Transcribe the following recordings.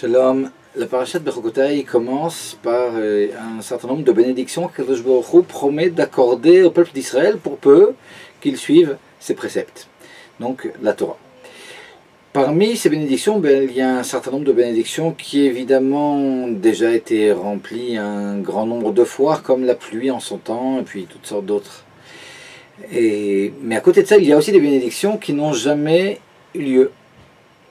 Shalom, la parashat Bechokotai commence par un certain nombre de bénédictions que Kadosh Baruch Hu promet d'accorder au peuple d'Israël pour peu qu'ils suivent ses préceptes, donc la Torah. Parmi ces bénédictions, il y a un certain nombre de bénédictions qui évidemment ont déjà été remplies un grand nombre de fois, comme la pluie en son temps et puis toutes sortes d'autres. Mais à côté de ça, il y a aussi des bénédictions qui n'ont jamais eu lieu.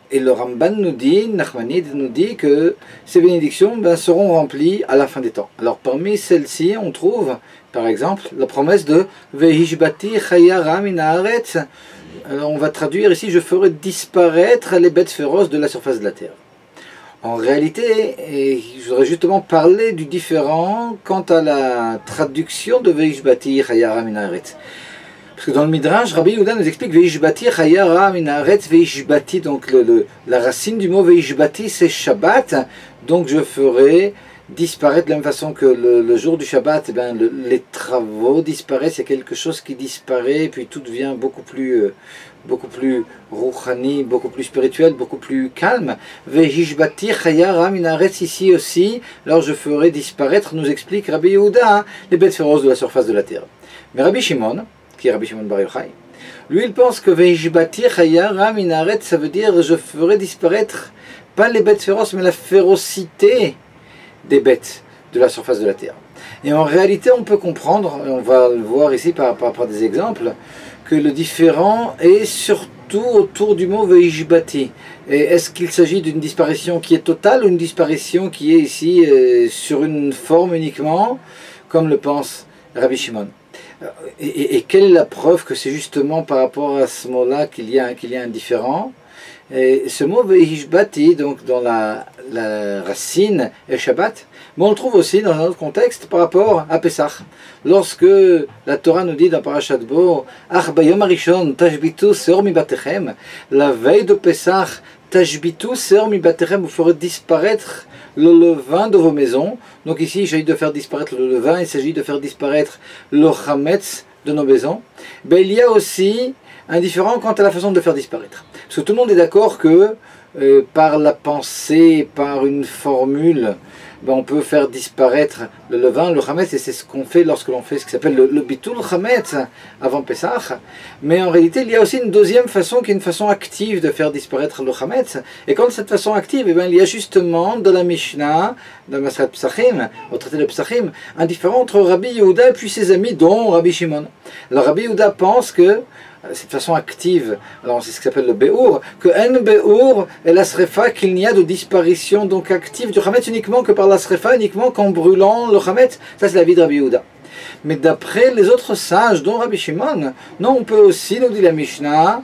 Et le Ramban nous dit, Nachmanide nous dit que ces bénédictions seront remplies à la fin des temps. Alors parmi celles-ci, on trouve par exemple la promesse de Vehishbati Chayara min haaretz. Alors on va traduire ici, je ferai disparaître les bêtes féroces de la surface de la terre. En réalité, je voudrais justement parler du différent quant à la traduction de Vehishbati Chayara min haaretz. Parce que dans le Midrash, Rabbi Yehuda nous explique Veishbati Chayara min haaretz Veishbati, donc la racine du mot Veishbati c'est Shabbat, donc je ferai disparaître de la même façon que le jour du Shabbat, les travaux disparaissent, il y a quelque chose qui disparaît, et puis tout devient beaucoup plus rouchani, beaucoup plus spirituel, beaucoup plus calme. Veishbati Chayara min haaretz ici aussi, alors je ferai disparaître, nous explique Rabbi Yehuda, les bêtes féroces de la surface de la terre. Mais Rabbi Shimon, qui est Rabbi Shimon Bar Yochai, lui il pense que Veishbati Chayara min haaretz, ça veut dire je ferai disparaître pas les bêtes féroces mais la férocité des bêtes de la surface de la terre. Et en réalité on peut comprendre, et on va le voir ici par des exemples, que le différent est surtout autour du mot Veishbati. Et est-ce qu'il s'agit d'une disparition qui est totale ou une disparition qui est ici sur une forme uniquement, comme le pense Rabbi Shimon? Et quelle est la preuve que c'est justement par rapport à ce mot-là qu'il y a un différent? Et ce mot Veishbati, donc dans la racine et Shabbat, mais on le trouve aussi dans un autre contexte par rapport à Pessah. Lorsque la Torah nous dit dans Parashat Bo, Ach bayom harishon tashbitu seor mi batechem, la veille de Pessah, tashbitu seor mi batechem, vous ferez disparaître le levain de vos maisons. Donc ici il s'agit de faire disparaître le levain, il s'agit de faire disparaître le chametz de nos maisons. Il y a aussi un différent quant à la façon de le faire disparaître. Parce que tout le monde est d'accord que par la pensée, par une formule, on peut faire disparaître le levain, le chametz, et c'est ce qu'on fait lorsque l'on fait ce qui s'appelle le bitul chametz avant Pessah. Mais en réalité, il y a aussi une deuxième façon qui est une façon active de faire disparaître le chametz. Et quand cette façon active, il y a justement de la Mishnah, dans Masrat Psachim, au traité de Psachim, un différent entre Rabbi Yehuda et puis ses amis, dont Rabbi Shimon. Alors Rabbi Yehuda pense que cette façon active, alors c'est ce qui s'appelle le Béour, que En Béour est la Srefa, qu'il n'y a de disparition donc active du Chametz uniquement que par la Srefa, uniquement qu'en brûlant le Chametz. Ça c'est la vie de Rabbi Yehuda. Mais d'après les autres sages, dont Rabbi Shimon, non, on peut aussi, nous dit la Mishnah,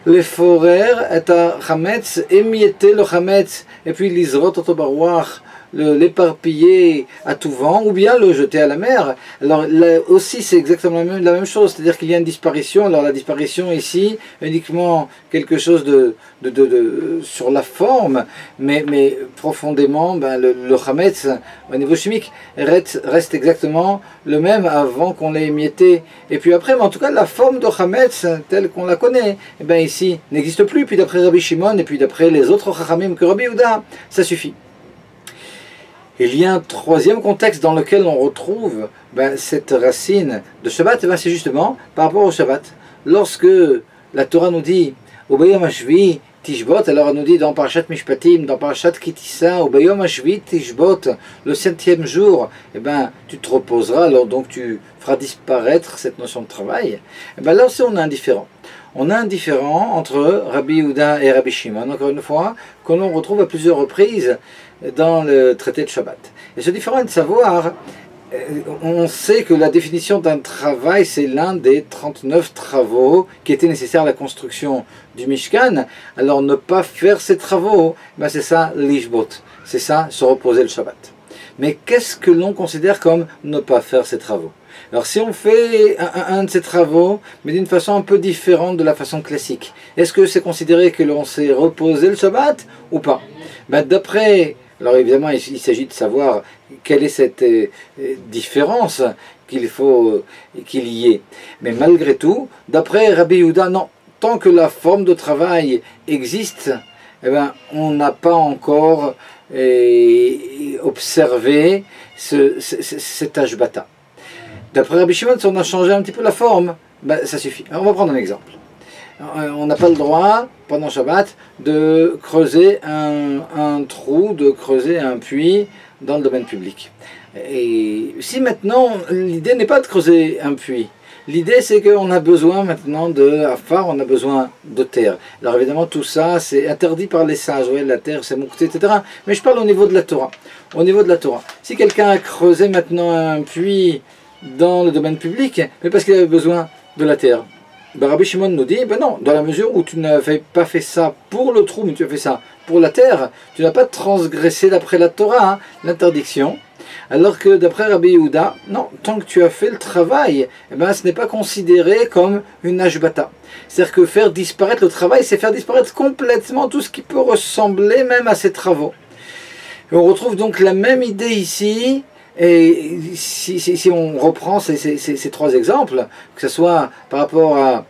les forer et à Chametz, émietter le Chametz, et puis l'Izrot Otobarouach, l'éparpiller à tout vent, ou bien le jeter à la mer. Alors là aussi c'est exactement la même chose, c'est-à-dire qu'il y a une disparition. Alors la disparition ici, uniquement quelque chose sur la forme, mais profondément, le chametz, au niveau chimique, reste exactement le même avant qu'on l'ait émietté. Et puis après, mais en tout cas, la forme de chametz, telle qu'on la connaît, ici, n'existe plus. Puis d'après Rabbi Shimon, et puis d'après les autres chachamim que Rabbi Yehuda, ça suffit. Il y a un troisième contexte dans lequel on retrouve cette racine de Shabbat, c'est justement par rapport au Shabbat. Lorsque la Torah nous dit Ubayom hashvi tishbot, alors elle nous dit dans Parashat Mishpatim, dans Parashat Kitissa, Ubayom hashvi tishbot, le 7e jour, tu te reposeras, alors donc tu feras disparaître cette notion de travail. Là aussi on a un différent. On a un différent entre Rabbi Yehuda et Rabbi Shimon, encore une fois, que l'on retrouve à plusieurs reprises dans le traité de Shabbat. Et ce différent est de savoir, on sait que la définition d'un travail, c'est l'un des 39 travaux qui étaient nécessaires à la construction du Mishkan. Alors ne pas faire ces travaux, c'est ça l'ishbot, c'est ça se reposer le Shabbat. Mais qu'est-ce que l'on considère comme ne pas faire ces travaux? Alors si on fait un de ces travaux, mais d'une façon un peu différente de la façon classique, est-ce que c'est considéré que l'on s'est reposé le Shabbat ou pas? D'après, alors évidemment il s'agit de savoir quelle est cette différence qu'il faut qu'il y ait. Mais malgré tout, d'après Rabbi Yehuda, non, tant que la forme de travail existe, eh ben, on n'a pas encore observé cet Ashbata. D'après Rabbi Shimon, si on a changé un petit peu la forme, ben, ça suffit. Alors, on va prendre un exemple. On n'a pas le droit, pendant Shabbat, de creuser un trou, de creuser un puits dans le domaine public. Et si maintenant, l'idée n'est pas de creuser un puits, l'idée c'est qu'on a besoin maintenant de afar, on a besoin de terre. Alors évidemment tout ça c'est interdit par les sages, ouais, la terre c'est moukhté, etc. Mais je parle au niveau de la Torah. Au niveau de la Torah. Si quelqu'un a creusé maintenant un puits dans le domaine public, mais parce qu'il avait besoin de la terre, ben Rabbi Shimon nous dit, ben non, dans la mesure où tu n'avais pas fait ça pour le trou, mais tu as fait ça pour la terre, tu n'as pas transgressé d'après la Torah, hein, l'interdiction. Alors que d'après Rabbi Yehuda, non, tant que tu as fait le travail, eh ben, ce n'est pas considéré comme une ashbata. C'est-à-dire que faire disparaître le travail, c'est faire disparaître complètement tout ce qui peut ressembler même à ces travaux. Et on retrouve donc la même idée ici, et si on reprend ces trois exemples, que ce soit par rapport à...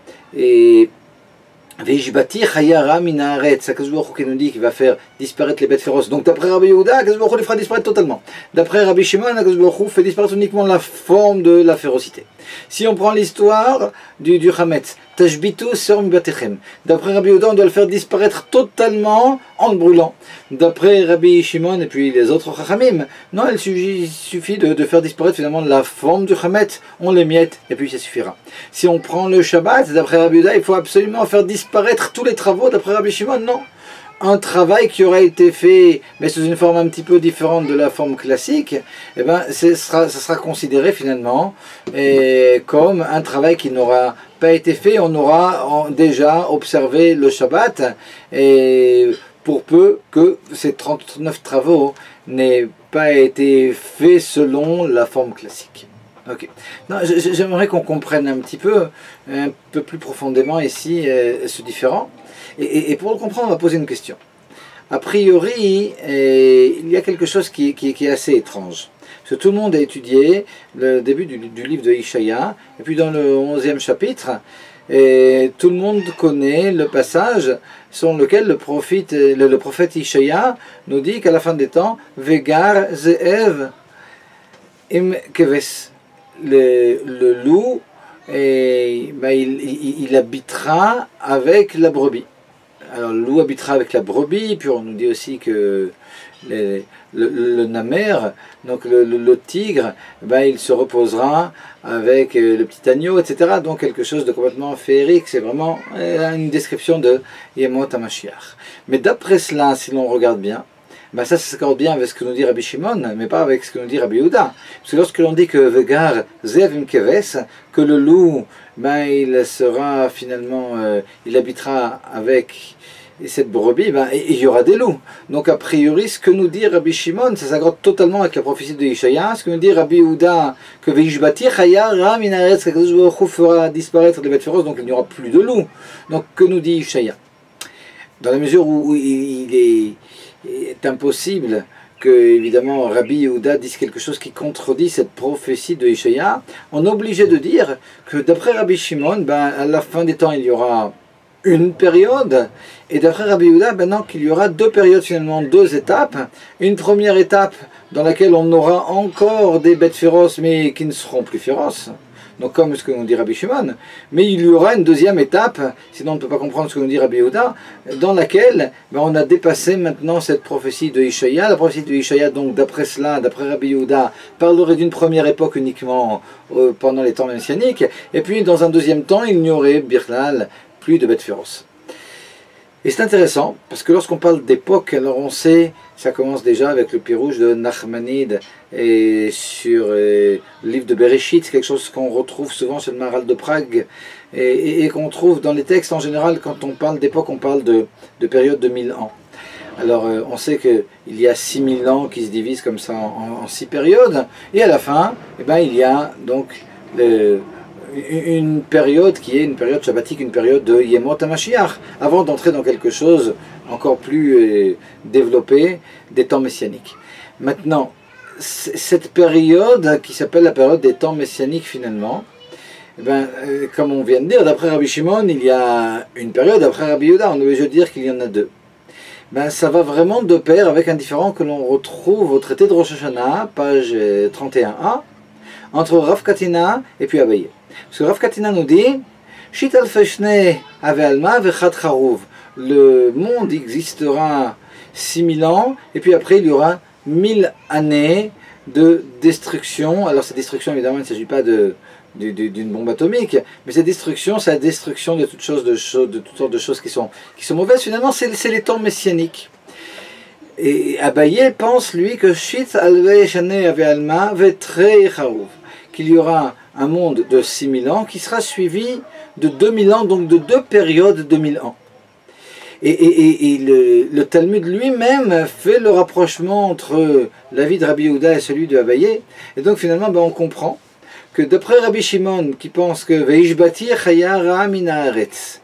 Veishbati Chayara Minaret, Akadosh Baruch Hu qui nous dit qu'il va faire disparaître les bêtes féroces. Donc d'après Rabbi Yehuda, Akadosh Baruch Hu les fera disparaître totalement. D'après Rabbi Shimon, Akadosh Baruch Hu fait disparaître uniquement la forme de la férocité. Si on prend l'histoire du Hametz, Tashbitu Sor Mibatechem. D'après Rabbi Yehuda, on doit le faire disparaître totalement en le brûlant. D'après Rabbi Shimon et puis les autres Chachamim, non, il suffit de faire disparaître finalement la forme du Hametz, on l'émiette et puis ça suffira. Si on prend le Shabbat, d'après Rabbi Yehuda, il faut absolument faire disparaître tous les travaux. D'après Rabbi Shimon, non. Un travail qui aurait été fait, mais sous une forme un petit peu différente de la forme classique, eh ben, ça sera considéré finalement comme un travail qui n'aura pas été fait. On aura déjà observé le Shabbat, et pour peu que ces 39 travaux n'aient pas été faits selon la forme classique. Ok. J'aimerais qu'on comprenne un peu plus profondément ici ce différent. Et pour le comprendre, on va poser une question. A priori, il y a quelque chose qui est assez étrange. Parce que tout le monde a étudié le début du livre de Ishaïa, et puis dans le 11e chapitre, et tout le monde connaît le passage selon lequel le prophète Ishaïa nous dit qu'à la fin des temps, Vegar Ze'ev im Keves, le loup, il habitera avec la brebis. Alors le loup habitera avec la brebis, puis on nous dit aussi que le namer, donc le tigre, il se reposera avec le petit agneau, etc. Donc quelque chose de complètement féerique, c'est vraiment une description de Yemot HaMashiach. Mais d'après cela, si l'on regarde bien, ça s'accorde bien avec ce que nous dit Rabbi Shimon, mais pas avec ce que nous dit Rabbi Yehuda. Parce que lorsque l'on dit que Vegar Zev im Keves, que le loup, il sera finalement, il habitera avec cette brebis, il y aura des loups. Donc a priori, ce que nous dit Rabbi Shimon, ça s'accorde totalement avec la prophétie de Ishaïa. Ce que nous dit Rabbi Yehuda, que Veishbati Chayara Minaretz, qu'Akadosh Baruch Hu fera disparaître les bêtes féroces, donc il n'y aura plus de loups. Donc que nous dit Ishaïa? Dans la mesure où il est impossible que, évidemment, Rabbi Yehuda dise quelque chose qui contredit cette prophétie de Ishaïa, on est obligé de dire que d'après Rabbi Shimon, à la fin des temps, il y aura une période, et d'après Rabbi Yehuda, maintenant qu'il y aura deux périodes, finalement, deux étapes. Une première étape dans laquelle on aura encore des bêtes féroces, mais qui ne seront plus féroces. Donc comme ce que nous dit Rabbi Shimon, mais il y aura une deuxième étape, sinon on ne peut pas comprendre ce que nous dit Rabbi Yehuda, dans laquelle on a dépassé maintenant cette prophétie de Ishaïa. La prophétie de Ishaïa, donc d'après cela, d'après Rabbi Yehuda, parlerait d'une première époque uniquement pendant les temps messianiques, et puis dans un deuxième temps, il n'y aurait, birlal, plus de bêtes féroces. Et c'est intéressant, parce que lorsqu'on parle d'époque, alors on sait, ça commence déjà avec le pirouge de Nachmanide et sur le livre de Bereshit, c'est quelque chose qu'on retrouve souvent sur le Maharal de Prague et qu'on trouve dans les textes en général. Quand on parle d'époque, on parle de période de 1000 ans. Alors on sait qu'il y a 6000 ans qui se divisent comme ça en 6 périodes, et à la fin, il y a donc une période qui est une période shabbatique, une période de Yemot HaMashiach, avant d'entrer dans quelque chose encore plus développé des temps messianiques. Maintenant, cette période qui s'appelle la période des temps messianiques finalement, comme on vient de dire, d'après Rabbi Shimon, il y a une période, d'après Rabbi Yehuda, on est obligé de dire qu'il y en a deux. ben, ça va vraiment de pair avec un différend que l'on retrouve au traité de Rosh Hashanah, page 31a, entre Rav Katina et puis Abaye. Parce que Rav Katina nous dit Shit al feshne ave alma vechad charouv. Le monde existera 6000 ans, et puis après il y aura 1000 années de destruction. Alors cette destruction, évidemment, il ne s'agit pas d'une bombe atomique, mais cette destruction, c'est la destruction de toutes sortes de choses qui sont mauvaises. Finalement, c'est les temps messianiques. Et Abaye pense, lui, que Shit alve shane ave alma vetrei charouv, qu'il y aura un monde de 6000 ans qui sera suivi de 2000 ans, donc de 2 périodes de 1000 ans. Et le Talmud lui-même fait le rapprochement entre l'avis de Rabbi Yehuda et celui de Abaye. Et donc finalement, ben, on comprend que d'après Rabbi Shimon, qui pense que Veishbatir Chaya Ra Min Haaretz,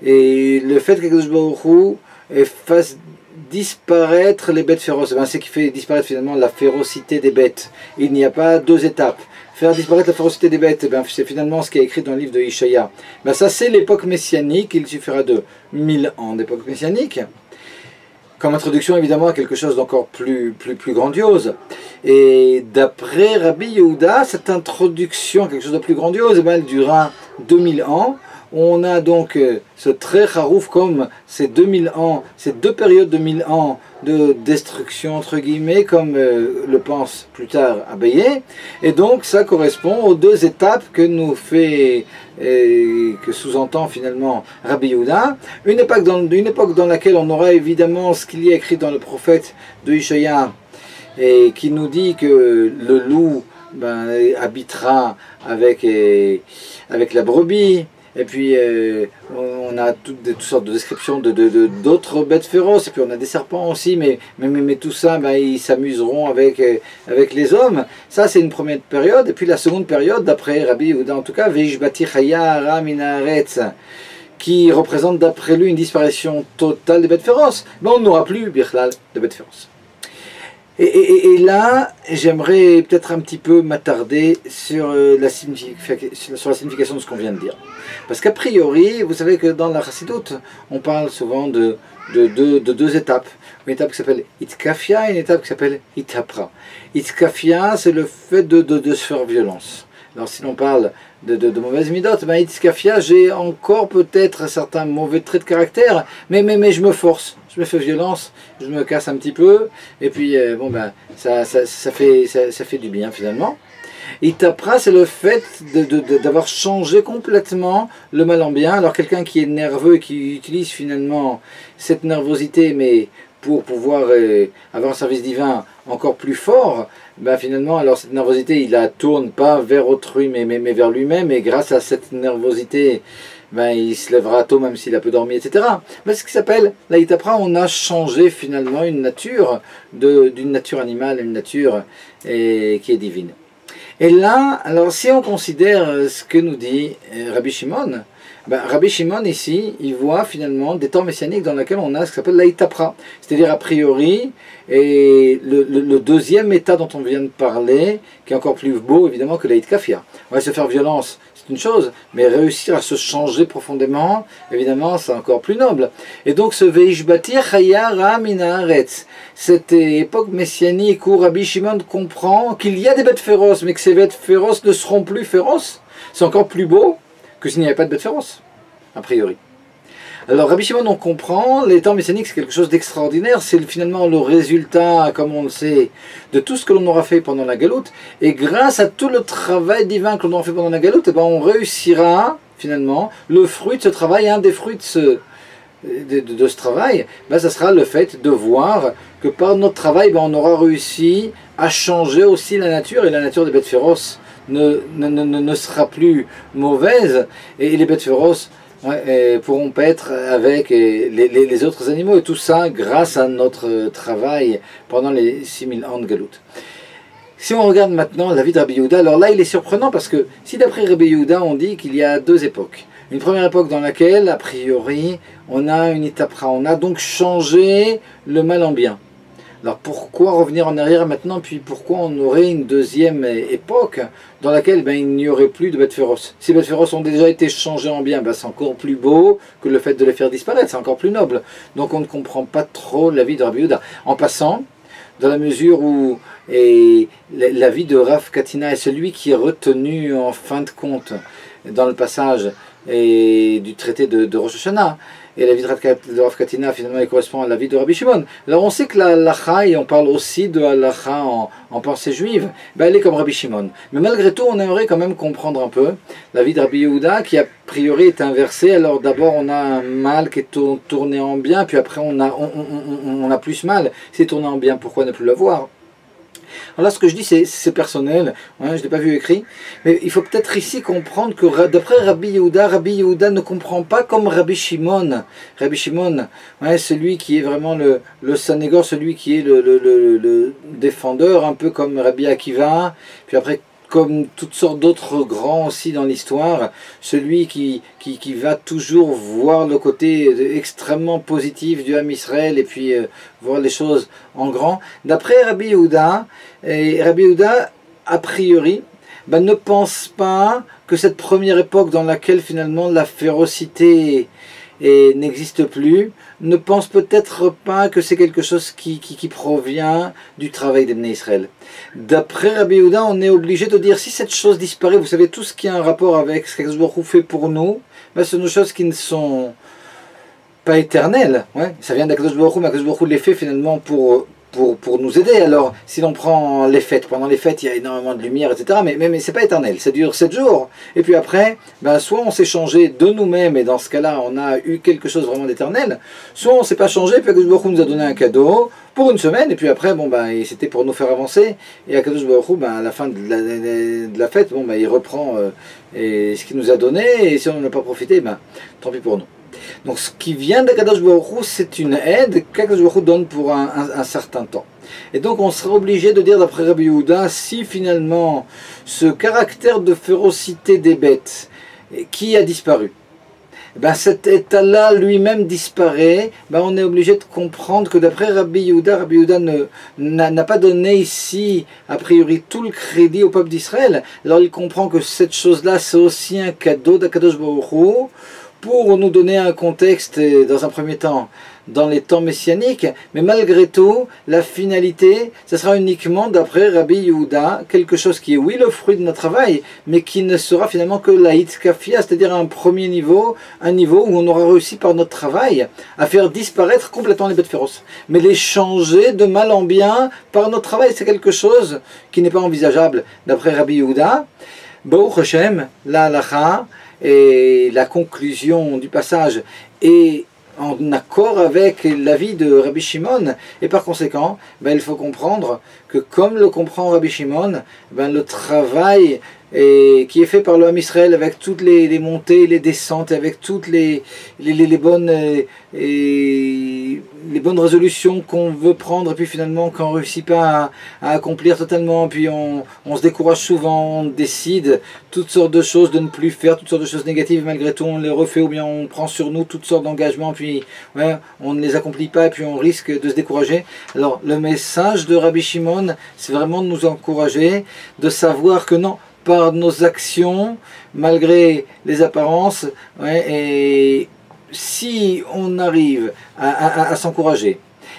et le fait qu'Akadosh Baruch Hu fasse disparaître les bêtes féroces, ben, c'est qui fait disparaître finalement la férocité des bêtes. Il n'y a pas 2 étapes. Faire disparaître la férocité des bêtes, ben, c'est finalement ce qui est écrit dans le livre de Ishaïa. Ben, ça, c'est l'époque messianique. Il suffira de 1000 ans d'époque messianique. Comme introduction, évidemment, à quelque chose d'encore plus grandiose. Et d'après Rabbi Yehuda, cette introduction à quelque chose de plus grandiose, ben, elle durera 2000 ans. On a donc ce très charouf comme ces 2000 ans, ces 2 périodes de 1000 ans de destruction, entre guillemets, comme le pense plus tard Abaye. Et donc ça correspond aux 2 étapes que nous fait, que sous-entend finalement Rabbi Yehuda. Une époque dans laquelle on aura évidemment ce qu'il y a écrit dans le prophète de Ishaïa, et qui nous dit que le loup ben, habitera avec la brebis. Et puis on a toutes sortes de descriptions d'autres bêtes féroces, et puis on a des serpents aussi, mais tout ça, ben, ils s'amuseront avec les hommes. Ça, c'est une première période. Et puis la seconde période, d'après Rabbi Yehuda en tout cas, Veishbati Chaya Ra Min Haaretz, qui représente d'après lui une disparition totale des bêtes féroces. Ben, on n'aura plus Birlal de bêtes féroces. Et là, j'aimerais peut-être un petit peu m'attarder sur la signification de ce qu'on vient de dire. Parce qu'a priori, vous savez que dans la Chassidoute, on parle souvent de 2 étapes. Une étape qui s'appelle Itkafia et une étape qui s'appelle Itapra. Itkafia, c'est le fait de se faire violence. Alors si l'on parle de mauvaises midotes, ben Itkafia, j'ai encore peut-être certains mauvais traits de caractère, mais je me force. Je me fais violence, je me casse un petit peu, et puis bon ben ça fait du bien finalement. Itapra, c'est le fait d'avoir changé complètement le mal en bien. Alors quelqu'un qui est nerveux et qui utilise finalement cette nervosité, mais pour pouvoir avoir un service divin encore plus fort, ben finalement, alors cette nervosité, il la tourne pas vers autrui, mais vers lui-même, et grâce à cette nervosité, ben, il se lèvera tôt même s'il a peu dormi, etc. Ben, ce qui s'appelle, là, Itapra, on a changé finalement une nature, d'une nature animale à une nature qui est divine. Et là, alors si on considère ce que nous dit Rabbi Shimon, ben, Rabbi Shimon ici, il voit finalement des temps messianiques dans lesquels on a ce qui s'appelle l'Aïtapra, c'est-à-dire a priori, et le deuxième état dont on vient de parler, qui est encore plus beau évidemment que l'Aïtkafia. On va se faire violence, c'est une chose, mais réussir à se changer profondément, évidemment, c'est encore plus noble. Et donc ce Veishbatir Chaya Ra Min Haaretz, cette époque messianique où Rabbi Shimon comprend qu'il y a des bêtes féroces, mais que ces bêtes féroces ne seront plus féroces, c'est encore plus beau que s'il n'y avait pas de bêtes féroces, a priori. Alors Rabbi Shimon, on comprend, les temps messianiques c'est quelque chose d'extraordinaire, c'est finalement le résultat, comme on le sait, de tout ce que l'on aura fait pendant la galoute, et grâce à tout le travail divin que l'on aura fait pendant la galoute, eh ben, on réussira finalement, le fruit de ce travail, un des fruits de ce travail, ben, ça sera le fait de voir que par notre travail, ben, on aura réussi à changer aussi la nature, et la nature des bêtes féroces ne sera plus mauvaise, et les bêtes féroces pourront paître avec les autres animaux, et tout ça grâce à notre travail pendant les 6000 ans de galoute. Si on regarde maintenant la vie de Rabbi Yehuda, alors là il est surprenant parce que si d'après Rabbi Yehuda on dit qu'il y a 2 époques, une première époque dans laquelle a priori on a une Itapra, on a donc changé le mal en bien. Alors pourquoi revenir en arrière maintenant, puis pourquoi on aurait une deuxième époque dans laquelle il n'y aurait plus de bêtes féroces? Si les bêtes féroces ont déjà été changées en bien, c'est encore plus beau que le fait de les faire disparaître, c'est encore plus noble. Donc on ne comprend pas trop la vie de Rabbi Yehuda. En passant, dans la mesure où la vie de Rav Katina est celui qui est retenu en fin de compte dans le passage du traité de Rosh Hashanah, et la vie de Rav Katina finalement elle correspond à la vie de Rabbi Shimon. Alors on sait que la halacha, et on parle aussi de la halacha en pensée juive, elle est comme Rabbi Shimon. Mais malgré tout, on aimerait quand même comprendre un peu la vie de Rabbi Yehuda qui a priori est inversée. Alors d'abord on a un mal qui est tourné en bien, puis après on a plus mal. C'est tourné en bien, pourquoi ne plus l'avoir? Alors là, ce que je dis, c'est personnel, je ne l'ai pas vu écrit, mais il faut peut-être ici comprendre que d'après Rabbi Yehuda ne comprend pas comme Rabbi Shimon. Rabbi Shimon, celui qui est vraiment le sanégor, celui qui est le défendeur, un peu comme Rabbi Akiva, puis après comme toutes sortes d'autres grands aussi dans l'histoire, celui qui va toujours voir le côté extrêmement positif du Ham Israël et puis voir les choses en grand. D'après Rabbi Yehuda, a priori, ne pense pas que cette première époque dans laquelle finalement la férocité n'existe plus, ne pense peut-être pas que c'est quelque chose qui provient du travail des Bnei Israël. D'après Rabbi Yehuda, on est obligé de dire si cette chose disparaît, vous savez, tout ce qui a un rapport avec ce qu'Akadosh Baruch Hu fait pour nous, ce sont des choses qui ne sont pas éternelles. Ça vient d'Akadosh Baruch Hu, mais Akadosh Baruch Hu les fait finalement pour nous aider. Alors, si l'on prend les fêtes, pendant les fêtes, il y a énormément de lumière, etc. Mais c'est pas éternel, ça dure 7 jours. Et puis après, soit on s'est changé de nous-mêmes, et dans ce cas-là, on a eu quelque chose vraiment d'éternel, soit on s'est pas changé, puis Akadosh Baruch Hu nous a donné un cadeau pour une semaine, et puis après, c'était pour nous faire avancer, et Akadosh Baruch Hu, à la fin de la fête, il reprend ce qu'il nous a donné, et si on n'en a pas profité, tant pis pour nous. Donc ce qui vient d'Akadosh Baruch Hu, c'est une aide qu'Akadosh Baruch Hu donne pour un certain temps. Et donc on sera obligé de dire d'après Rabbi Yehuda, si finalement ce caractère de férocité des bêtes qui a disparu, cet état-là lui-même disparaît, on est obligé de comprendre que d'après Rabbi Yehuda n'a pas donné ici, a priori, tout le crédit au peuple d'Israël. Alors il comprend que cette chose-là, c'est aussi un cadeau d'Akadosh Baruch Hu, pour nous donner un contexte, dans un premier temps, dans les temps messianiques, mais malgré tout, la finalité, ce sera uniquement, d'après Rabbi Yehuda, quelque chose qui est, oui, le fruit de notre travail, mais qui ne sera finalement que la hitkafia, c'est-à-dire un premier niveau, un niveau où on aura réussi par notre travail à faire disparaître complètement les bêtes féroces. Mais les changer de mal en bien par notre travail, c'est quelque chose qui n'est pas envisageable. D'après Rabbi Yehuda, Baruch Hashem, la halacha, et la conclusion du passage est en accord avec l'avis de Rabbi Shimon, et par conséquent, il faut comprendre que comme le comprend Rabbi Shimon, le travail qui est fait par le Ham Israël avec toutes les montées, les descentes, avec toutes les bonnes résolutions qu'on veut prendre, et puis finalement qu'on ne réussit pas à accomplir totalement, puis on se décourage souvent, on décide toutes sortes de choses de ne plus faire, toutes sortes de choses négatives, malgré tout on les refait, ou bien on prend sur nous toutes sortes d'engagements, puis on ne les accomplit pas, et puis on risque de se décourager. Alors le message de Rabbi Shimon, c'est vraiment de nous encourager, de savoir que non, par nos actions, malgré les apparences, et si on arrive à s'encourager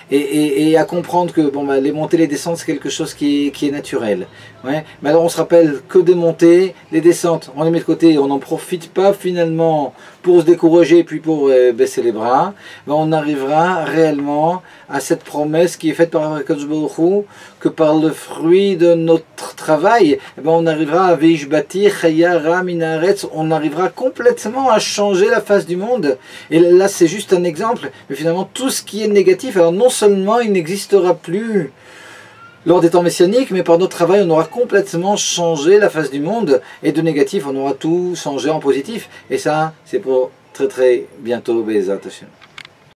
et à comprendre que les montées, les descentes, c'est quelque chose qui est naturel. Mais alors on se rappelle que des montées, les descentes, on les met de côté, on n'en profite pas finalement pour se décourager puis pour baisser les bras. On arrivera réellement à cette promesse qui est faite par Akadosh Baruch Hu, que par le fruit de notre travail, on arrivera à Veishbati Chaya Ra Min Haaretz, on arrivera complètement à changer la face du monde. Et là c'est juste un exemple, mais finalement tout ce qui est négatif, alors non seulement il n'existera plus lors des temps messianiques, mais par notre travail, on aura complètement changé la face du monde, et de négatif, on aura tout changé en positif. Et ça, c'est pour très très bientôt, Be'ezrat Hashem.